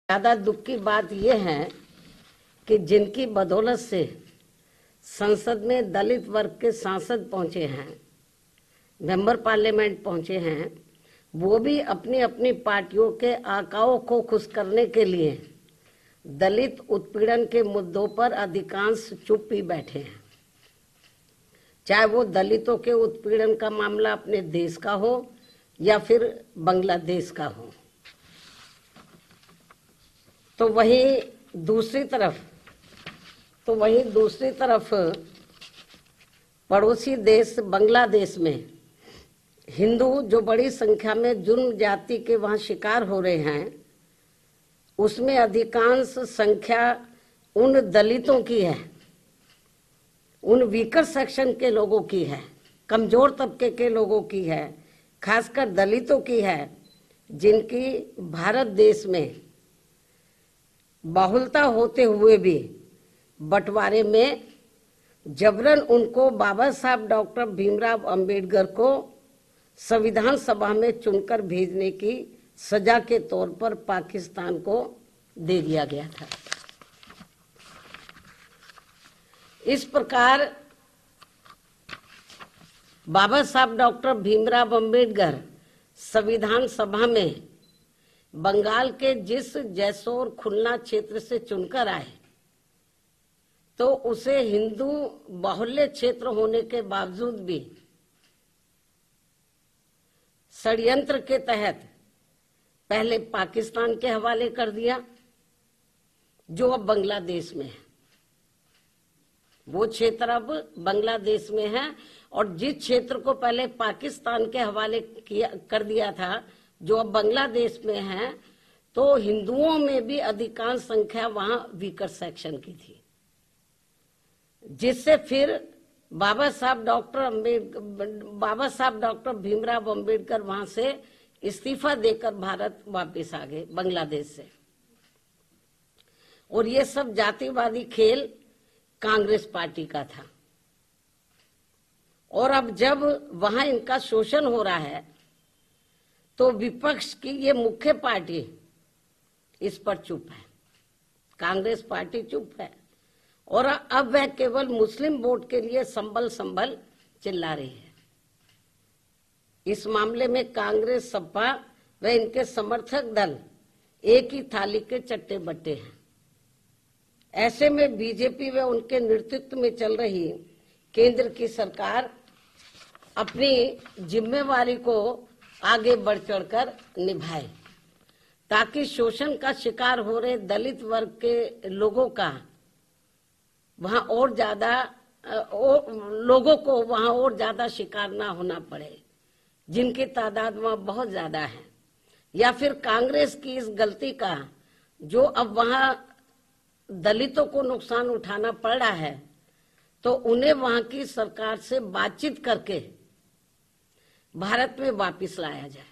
ज्यादा दुख की बात यह है कि जिनकी बदौलत से संसद में दलित वर्ग के सांसद पहुंचे हैं, मेंबर पार्लियामेंट पहुंचे हैं, वो भी अपनी अपनी पार्टियों के आकाओं को खुश करने के लिए दलित उत्पीड़न के मुद्दों पर अधिकांश चुप ही बैठे हैं। चाहे वो दलितों के उत्पीड़न का मामला अपने देश का हो या फिर बांग्लादेश का हो। तो वहीं दूसरी तरफ पड़ोसी देश बांग्लादेश में हिंदू जो बड़ी संख्या में जुर्म जाति के वहां शिकार हो रहे हैं, उसमें अधिकांश संख्या उन दलितों की है, उन वीकर सेक्शन के लोगों की है, कमजोर तबके के लोगों की है, खासकर दलितों की है, जिनकी भारत देश में बाहुलता होते हुए भी बंटवारे में जबरन उनको बाबा साहब डॉक्टर भीमराव अंबेडकर को संविधान सभा में चुनकर भेजने की सजा के तौर पर पाकिस्तान को दे दिया गया था। इस प्रकार बाबा साहब डॉक्टर भीमराव अंबेडकर संविधान सभा में बंगाल के जिस जैसोर खुलना क्षेत्र से चुनकर आए, तो उसे हिंदू बाहुल्य क्षेत्र होने के बावजूद भी षड्यंत्र के तहत पहले पाकिस्तान के हवाले कर दिया, जो अब बांग्लादेश में है। वो क्षेत्र अब बांग्लादेश में है, और जिस क्षेत्र को पहले पाकिस्तान के हवाले कर दिया था, जो अब बांग्लादेश में है, तो हिंदुओं में भी अधिकांश संख्या वहां वीकर सेक्शन की थी, जिससे फिर बाबा साहब डॉक्टर भीमराव अंबेडकर वहां से इस्तीफा देकर भारत वापस आ गए बांग्लादेश से। और ये सब जातिवादी खेल कांग्रेस पार्टी का था। और अब जब वहां इनका शोषण हो रहा है, तो विपक्ष की ये मुख्य पार्टी इस पर चुप है, कांग्रेस पार्टी चुप है, और अब वह केवल मुस्लिम वोट के लिए संभल चिल्ला रही है। इस मामले में कांग्रेस, सपा व इनके समर्थक दल एक ही थाली के चट्टे बट्टे हैं। ऐसे में बीजेपी व उनके नेतृत्व में चल रही केंद्र की सरकार अपनी जिम्मेवारी को आगे बढ़ चढ़कर निभाए, ताकि शोषण का शिकार हो रहे दलित वर्ग के लोगों का वहां और ज्यादा शिकार ना होना पड़े, जिनकी तादाद वहां बहुत ज्यादा है। या फिर कांग्रेस की इस गलती का, जो अब वहां दलितों को नुकसान उठाना पड़ रहा है, तो उन्हें वहां की सरकार से बातचीत करके भारत में वापस लाया जाए।